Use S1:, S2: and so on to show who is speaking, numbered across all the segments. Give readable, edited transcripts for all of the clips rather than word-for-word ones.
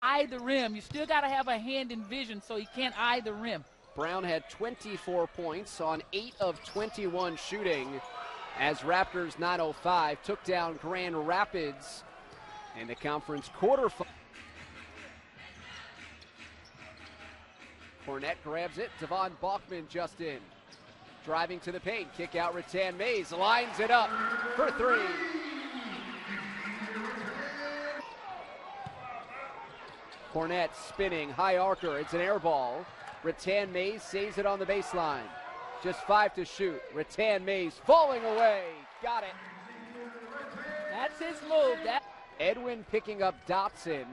S1: eye the rim. You still got to have a hand in vision so he can't eye the rim.
S2: Brown had 24 points on 8 of 21 shooting as Raptors 905 took down Grand Rapids in the conference quarterfinal. Cornette grabs it. Devon Bachman just in. Driving to the paint. Kick out Rathan Mays. Lines it up for three. Cornette spinning. High arcer. It's an air ball. Rathan Mays saves it on the baseline. Just 5 to shoot. Rathan Mays falling away. Got it.
S1: That's his move.
S2: Edwin picking up Dotson.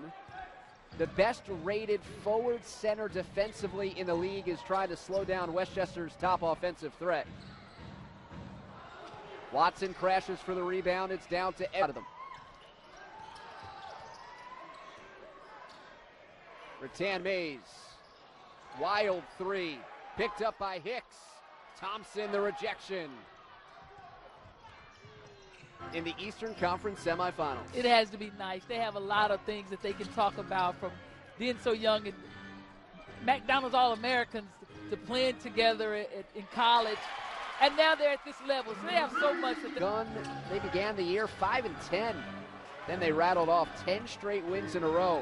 S2: The best rated forward center defensively in the league is trying to slow down Westchester's top offensive threat. Watson crashes for the rebound. It's down to Edwin. Rathan Mays. Wild three. Picked up by Hicks. Thompson the rejection. In the Eastern Conference semifinals.
S1: It has to be nice. They have a lot of things that they can talk about, from being so young and McDonald's All-Americans to playing together in college. And now they're at this level, so they have so much.
S2: They began the year 5-10. Then they rattled off 10 straight wins in a row.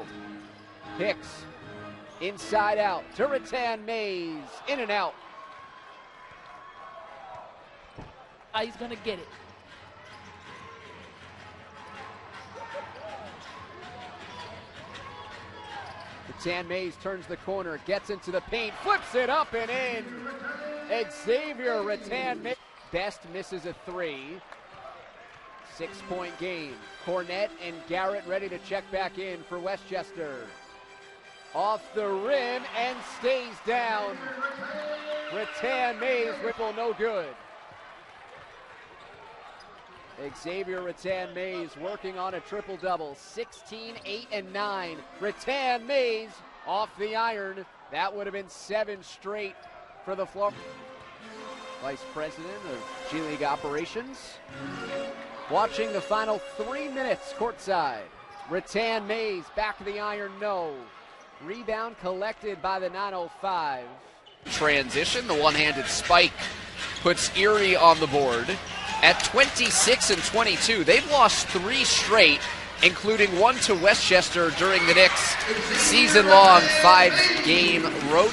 S2: Hicks, inside out to Rathan Mays, in and out.
S1: He's going to get it.
S2: Rathan Mays turns the corner, gets into the paint, flips it up and in. Xavier Rathan Mays. Best misses a three. 6-point game. Cornette and Garrett ready to check back in for Westchester. Off the rim and stays down. Rathan Mays, ripple no good. Xavier Rathan Mays working on a triple-double. 16, 8, and 9. Rathan Mays off the iron. That would have been 7 straight for the floor. Vice President of G League Operations. Watching the final 3 minutes courtside. Rathan Mays back to the iron, no. Rebound collected by the 905.
S3: Transition, the one-handed spike puts Erie on the board. At 26 and 22, they've lost 3 straight, including one to Westchester during the Knicks' season-long 5-game road.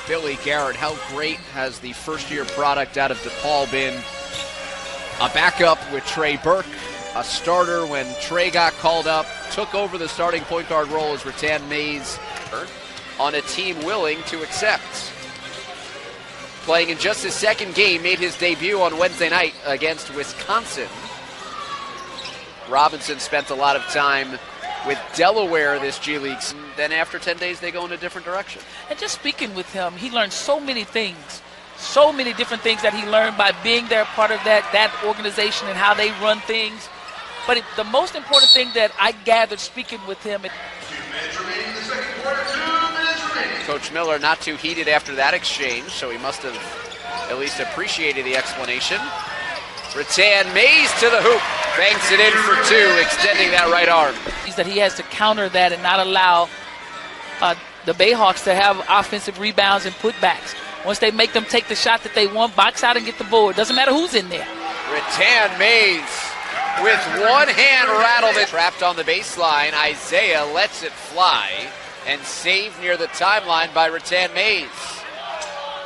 S3: Billy Garrett, how great has the first-year product out of DePaul been? A backup with Trey Burke, a starter when Trey got called up, took over the starting point guard role as Rathan Mays on a team willing to accept. Playing in just his second game, made his debut on Wednesday night against Wisconsin. Robinson spent a lot of time with Delaware this G League. Then after 10 days, they go in a different direction.
S1: And just speaking with him, he learned so many things, so many different things that he learned by being there, part of that organization and how they run things. But the most important thing that I gathered speaking with him.
S3: Coach Miller not too heated after that exchange, so he must have at least appreciated the explanation. Rathan Mays to the hoop, banks it in for 2, extending that right arm.
S1: That he has to counter that and not allow the Bayhawks to have offensive rebounds and putbacks. Once they make them take the shot that they want, box out and get the board. Doesn't matter who's in there.
S3: Rathan Mays with one hand rattled it. Trapped on the baseline, Isaiah lets it fly and saved near the timeline by Rathan Mays.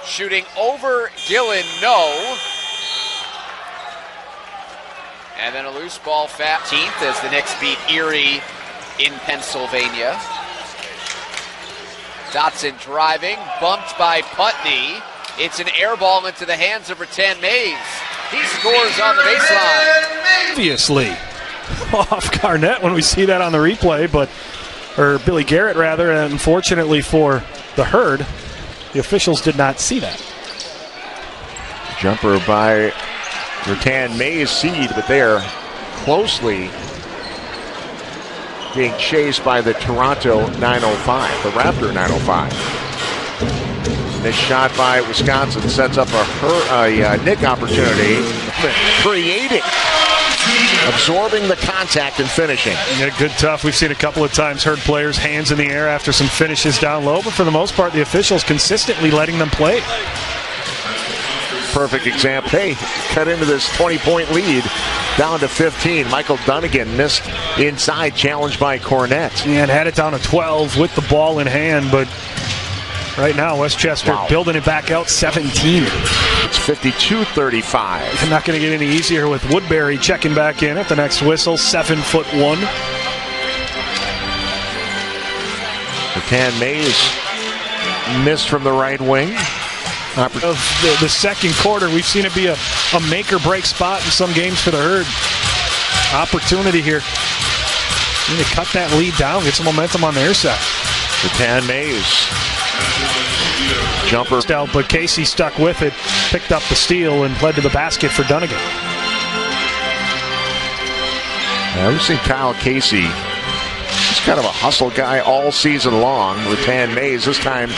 S3: Shooting over Gillen, no. And then a loose ball 15th as the Knicks beat Erie in Pennsylvania. Dotson driving, bumped by Putney. It's an air ball into the hands of Rathan Mays. He scores on the baseline.
S4: Obviously off Garnett when we see that on the replay, or Billy Garrett rather, and unfortunately for the Herd, the officials did not see that.
S5: Jumper by Rathan Mays seed, but they are closely being chased by the Toronto 905, the Raptor 905. This shot by Wisconsin sets up a Nick opportunity, creating absorbing the contact and finishing.
S4: Yeah, good tough. We've seen a couple of times Herd players hands in the air after some finishes down low, but for the most part, the officials consistently letting them play.
S5: Perfect example. Hey, cut into this 20-point lead down to 15. Michael Dunnigan missed inside, challenged by Cornett.
S4: And had it down to 12 with the ball in hand, but right now Westchester building it back out 17.
S5: It's 52-35.
S4: Not going to get any easier with Woodbury checking back in at the next whistle, 7'1".
S5: Rathan Mays missed from the right wing.
S4: Of the second quarter, we've seen it be a make or break spot in some games for the Herd. Opportunity here. Need to cut that lead down, get some momentum on their side.
S5: Rathan Mays. Jumper.
S4: But Casey stuck with it, picked up the steal, and led to the basket for Dunnigan.
S5: We've seen Kyle Casey. He's kind of a hustle guy all season long. Rathan Mays this time.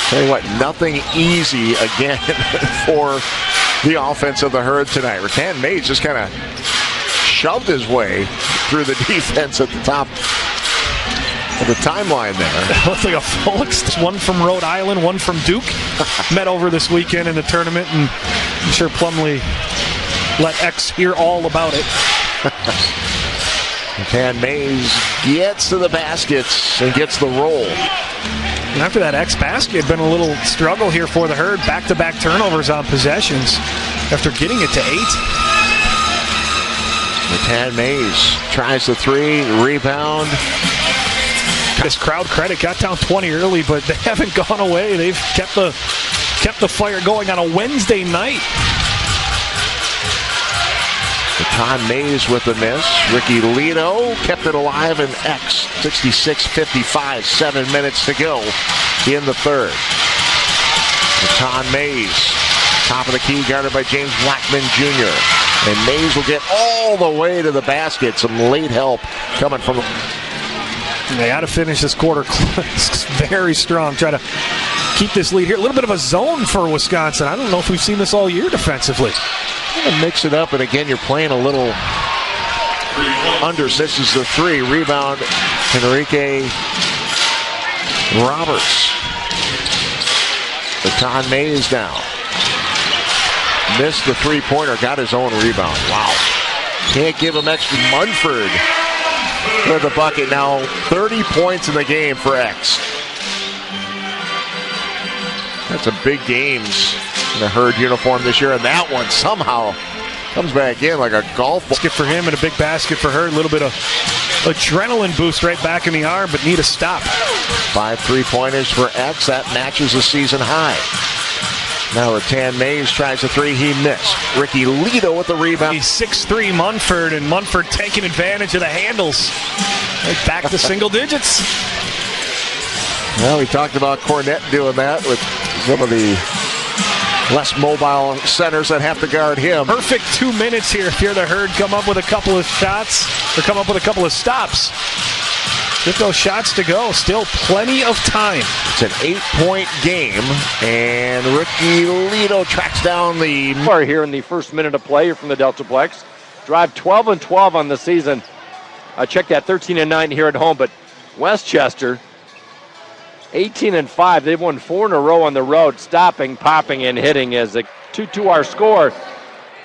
S5: Tell you what, nothing easy again for the offense of the Herd tonight. Rathan Mays just kind of shoved his way through the defense at the top of the timeline there.
S4: Looks like a full one from Rhode Island, one from Duke. Met over this weekend in the tournament, and I'm sure Plumlee let X hear all about it.
S5: Rathan Mays gets to the baskets and gets the roll.
S4: And after that X basket, been a little struggle here for the Herd. Back-to-back turnovers on possessions after getting it to 8.
S5: Rathan Mays tries the three, rebound.
S4: This crowd credit, got down 20 early, but they haven't gone away. They've kept the fire going on a Wednesday night.
S5: Rathan Mays with the miss. Ricky Lito kept it alive in X. 66-55, 7 minutes to go in the third. Rathan Mays, top of the key, guarded by James Blackman Jr. And Mays will get all the way to the basket. Some late help coming from the...
S4: They got to finish this quarter very strong. Try to keep this lead here. A little bit of a zone for Wisconsin. I don't know if we've seen this all year defensively.
S5: Mix it up, and again, you're playing a little under. This is the three. Rebound, Enrique Roberts. Rathan Mays down. Missed the three-pointer, got his own rebound. Wow. Can't give him extra. Munford for the bucket now. 30 points in the game for X. That's some big games in the Herd uniform this year, and that one somehow comes back in like a golf ball.
S4: Basket for him and a big basket for her. A little bit of adrenaline boost right back in the arm, but need a stop. 5
S5: 3-pointers for X. That matches a season high. Now Rathan Mays tries a three. He missed. Ricky Lito with the rebound.
S4: He's 6'3" Munford, and Munford taking advantage of the handles. Right back to single digits.
S5: Well, we talked about Cornett doing that with some of the less mobile centers that have to guard him.
S4: Perfect 2 minutes here if you're the Herd. Come up with a couple of shots, or come up with a couple of stops. Get those shots to go. Still plenty of time.
S5: It's an 8-point game, and Ricky Lito tracks down the...
S6: Here in the first minute of play from the Deltaplex. Drive 12-12 on the season. I checked that 13-9 here at home, but Westchester 18-5. They've won 4 in a row on the road, stopping, popping, and hitting as a 2-2 our score.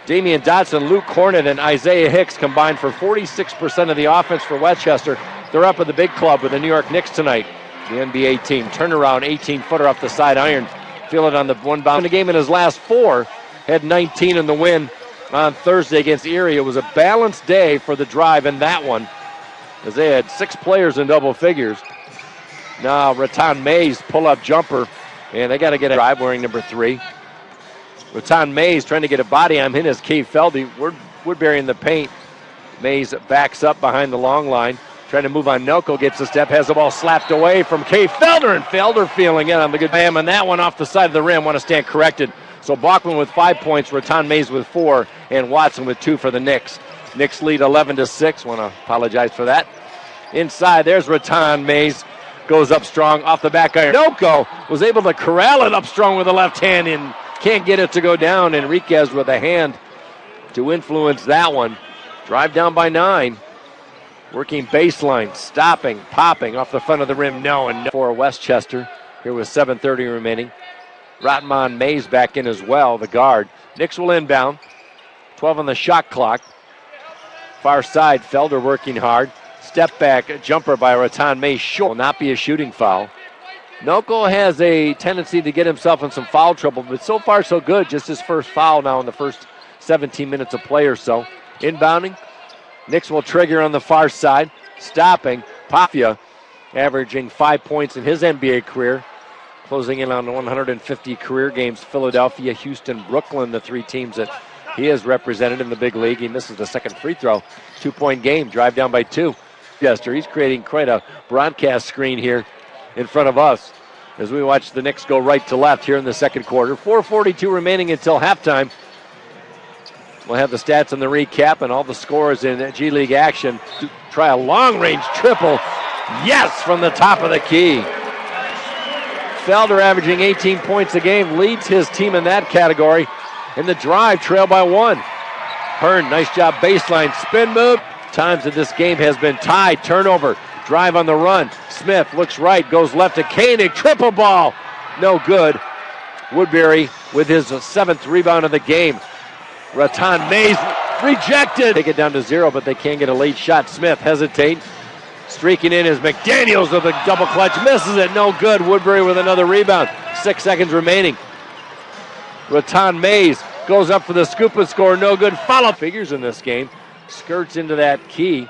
S6: Damian Dotson, Luke Cornett, and Isaiah Hicks combined for 46% of the offense for Westchester. They're up at the big club with the New York Knicks tonight. The NBA team. Turnaround 18-footer off the side iron. Feel it on the one bounce. In the game in his last 4, had 19 in the win on Thursday against Erie. It was a balanced day for the Drive in that one, as they had 6 players in double figures. Now Rathan Mays pull-up jumper, and they got to get a Drive wearing number 3. Rathan Mays trying to get a body on him as Cave Feldy. Woodbury in the paint. Mays backs up behind the long line. Trying to move on Nelko, gets a step, has the ball slapped away from Cave Felder, and Felder feeling it on the good bam, and that one off the side of the rim. Want to stand corrected. So Bachman with 5 points, Rathan Mays with 4, and Watson with 2 for the Knicks. Knicks lead 11-6. Want to apologize for that. Inside, there's Rathan Mays. Goes up strong off the back iron. Nelko was able to corral it up strong with the left hand and can't get it to go down. Enriquez with a hand to influence that one. Drive down by 9. Working baseline, stopping, popping off the front of the rim. No, and no for Westchester. Here with 7:30 remaining. Rathan Mays back in as well, the guard. Knicks will inbound. 12 on the shot clock. Far side, Felder working hard. Step back, jumper by Rathan Mays. Short. Will not be a shooting foul. Noko has a tendency to get himself in some foul trouble, but so far so good. Just his first foul now in the first 17 minutes of play or so. Inbounding. Knicks will trigger on the far side. Stopping. Pafia averaging 5 points in his NBA career. Closing in on 150 career games. Philadelphia, Houston, Brooklyn, the 3 teams that he has represented in the big league. He misses the second free throw. 2-point game. Drive down by 2. He's creating quite a broadcast screen here in front of us as we watch the Knicks go right to left here in the second quarter. 4:42 remaining until halftime. We'll have the stats on the recap and all the scores in G League action. Try a long-range triple. Yes, from the top of the key. Felder averaging 18 points a game, leads his team in that category. In the drive, trail by 1. Hearn, nice job baseline, spin move. Times that this game has been tied. Turnover, drive on the run. Smith looks right, goes left to Koenig, triple ball. No good. Woodbury with his 7th rebound of the game. Rathan Mays rejected. Take it down to 0, but they can't get a late shot. Smith hesitate. Streaking in is McDaniels with a double clutch. Misses it, no good. Woodbury with another rebound. 6 seconds remaining. Rathan Mays goes up for the scoop and score. No good. Follow figures in this game. Skirts into that key.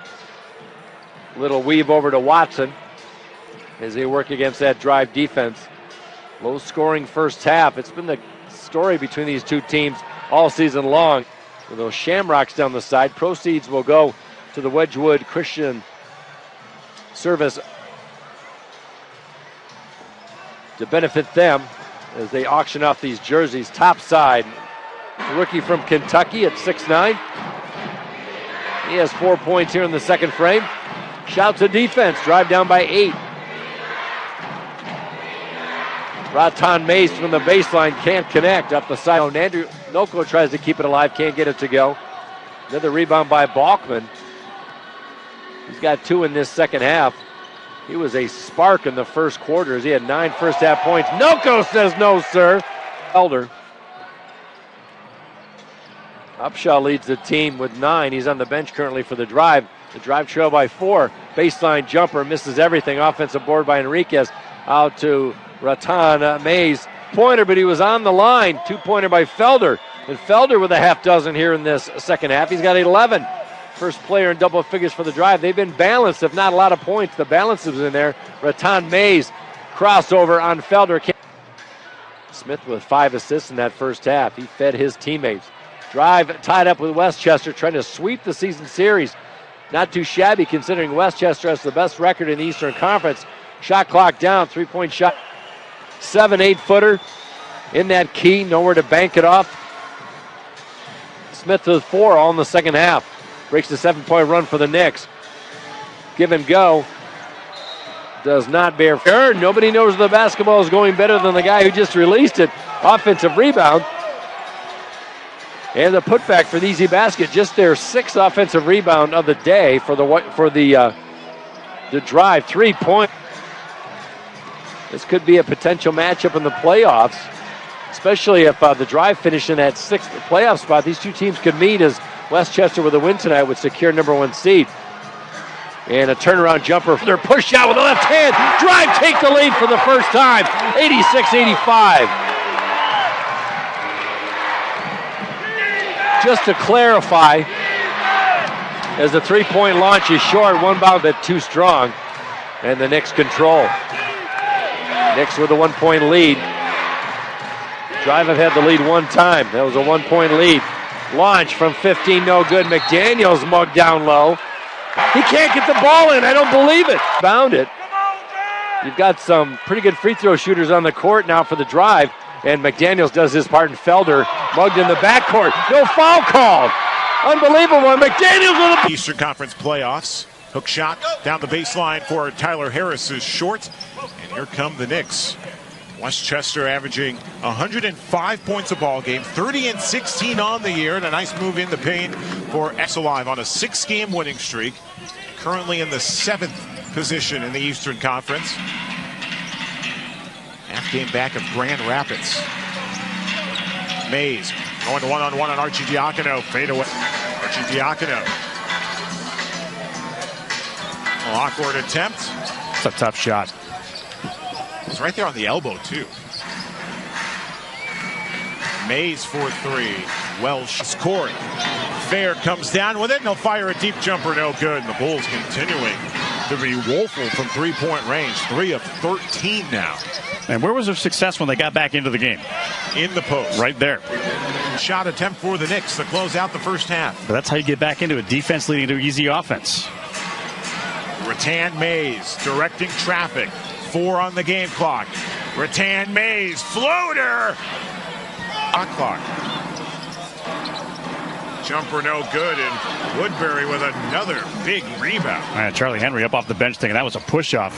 S6: Little weave over to Watson as they work against that drive defense. Low scoring first half. It's been the story between these two teams all season long. With those shamrocks down the side, proceeds will go to the Wedgwood Christian Service to benefit them as they auction off these jerseys. Top side, the rookie from Kentucky at 6'9". He has 4 points here in the second frame. Shouts to defense, drive down by 8. Rathan Mays from the baseline can't connect up the side. Andrew Noko tries to keep it alive, can't get it to go. Another rebound by Balkman. He's got 2 in this second half. He was a spark in the first quarter as he had 9 first half points. Noko says no, sir. Elder. Upshaw leads the team with 9. He's on the bench currently for the drive. The drive trail by 4. Baseline jumper misses everything. Offensive board by Enriquez. Out to Rathan Mays. Pointer, but he was on the line. 2-pointer by Felder. And Felder with a half dozen here in this second half. He's got 11. First player in double figures for the drive. They've been balanced, if not a lot of points. The balance is in there. Rathan Mays crossover on Felder. Smith with 5 assists in that first half. He fed his teammates. Drive tied up with Westchester, trying to sweep the season series. Not too shabby considering Westchester has the best record in the Eastern Conference. Shot clock down, 3-point shot. 7-8-footer in that key, nowhere to bank it off. Smith with 4 all in the second half. Breaks the 7-point run for the Knicks. Give and go. Does not bear fair. Nobody knows the basketball is going better than the guy who just released it. Offensive rebound. And the putback for the easy basket. Just their 6th offensive rebound of the day for the drive. 3-point. This could be a potential matchup in the playoffs, especially if the drive finished in that 6th playoff spot. These two teams could meet as Westchester with a win tonight would secure number 1 seed. And a turnaround jumper. Their push shot with the left hand. Drive take the lead for the first time. 86-85. Just to clarify, as the 3-point launch is short, one bound bit too strong, and the Knicks control. Knicks with a 1-point lead. Drive have had the lead 1 time. That was a 1-point lead. Launch from 15, no good. McDaniels mugged down low. He can't get the ball in. I don't believe it. Bound it. You've got some pretty good free throw shooters on the court now for the drive. And McDaniels does his part, and Felder mugged in the backcourt. No foul called. Unbelievable. McDaniels with a
S7: Eastern Conference playoffs. Hook shot down the baseline for Tyler Harris is short. And here come the Knicks. Westchester averaging 105 points a ball game, 30-16 on the year, and a nice move in the paint for X Alive on a 6-game winning streak. Currently in the 7th position in the Eastern Conference. Half game back of Grand Rapids. Mays going to one-on-one on Archie Diacono. Fade away. Archie Diacono. An awkward attempt.
S8: It's a tough shot.
S7: It's right there on the elbow, too. Mays for 3. Welsh scored. Fair comes down with it, and he'll fire a deep jumper, no good. And the Bulls continuing to be woeful from three-point range. 3 of 13 now.
S8: And where was their success when they got back into the game?
S7: In the post.
S8: Right there.
S7: Shot attempt for the Knicks to close out the first half.
S8: But that's how you get back into it. Defense leading to easy offense.
S7: Rathan Mays directing traffic. 4 on the game clock. Rathan Mays, floater! Clock. Jumper no good, and Woodbury with another big rebound.
S8: Charlie Henry up off the bench thinking that was a push-off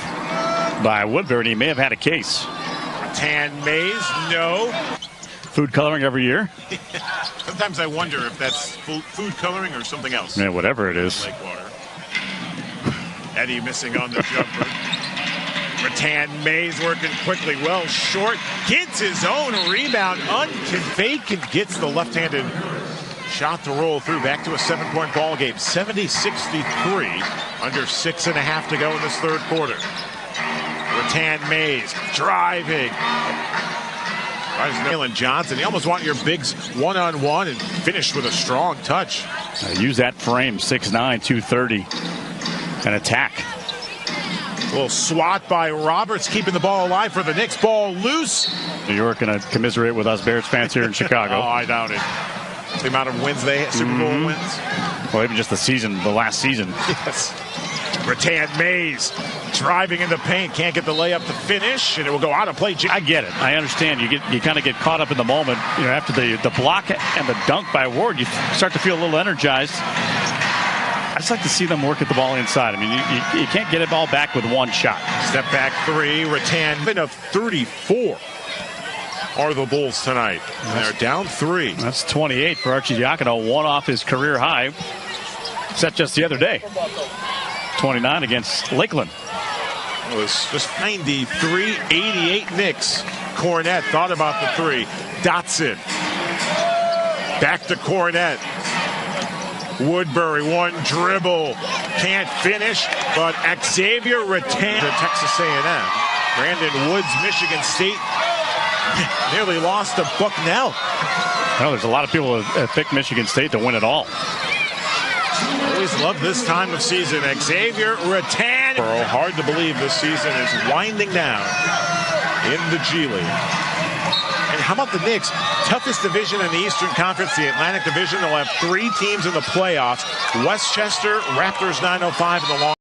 S8: by Woodbury, and he may have had a case.
S7: Rathan Mays, no.
S8: Food coloring every year?
S7: Sometimes I wonder if that's food coloring or something else.
S8: Yeah, whatever it is.
S7: Lake water. Eddie missing on the jumper. Rathan Mays working quickly, well short, gets his own rebound, fake and gets the left-handed shot to roll through. Back to a 7-point ball game, 70-63, under 6.5 to go in this third quarter. Rathan Mays driving. Nayland Johnson, you almost want your bigs one-on-one and finish with a strong touch.
S8: Use that frame, 6'9", 230, and attack.
S7: A little swat by Roberts, keeping the ball alive for the Knicks. Ball loose.
S8: New York going to commiserate with us Bears fans here in Chicago.
S7: Oh, I doubt it. The amount of wins they had, Super Bowl wins.
S8: Well, even just the last season.
S7: Yes. Rathan Mays driving in the paint, can't get the layup to finish, and it will go out of play.
S8: I get it. I understand. You kind of get caught up in the moment. You know, after the block and the dunk by Ward, you start to feel a little energized. I just like to see them work at the ball inside. I mean, you can't get it all back with one shot.
S7: Step back 3, Rathan of 34 are the Bulls tonight. And they're down 3.
S8: That's 28 for Archie Diacono, 1 off his career high, set just the other day. 29 against Lakeland.
S7: It was just 93-88 Knicks. Cornette thought about the 3. Dotson. Back to Cornette. Woodbury, one dribble, can't finish, but Xavier Rathan to Texas A&M. Brandon Woods, Michigan State, nearly lost to Bucknell.
S8: Well, there's a lot of people that pick Michigan State to win it all.
S7: Always love this time of season. Xavier Rathan. Hard to believe this season is winding down in the G League. And how about the Knicks? Toughest division in the Eastern Conference, the Atlantic Division. They'll have 3 teams in the playoffs. Westchester, Raptors 905 in the long.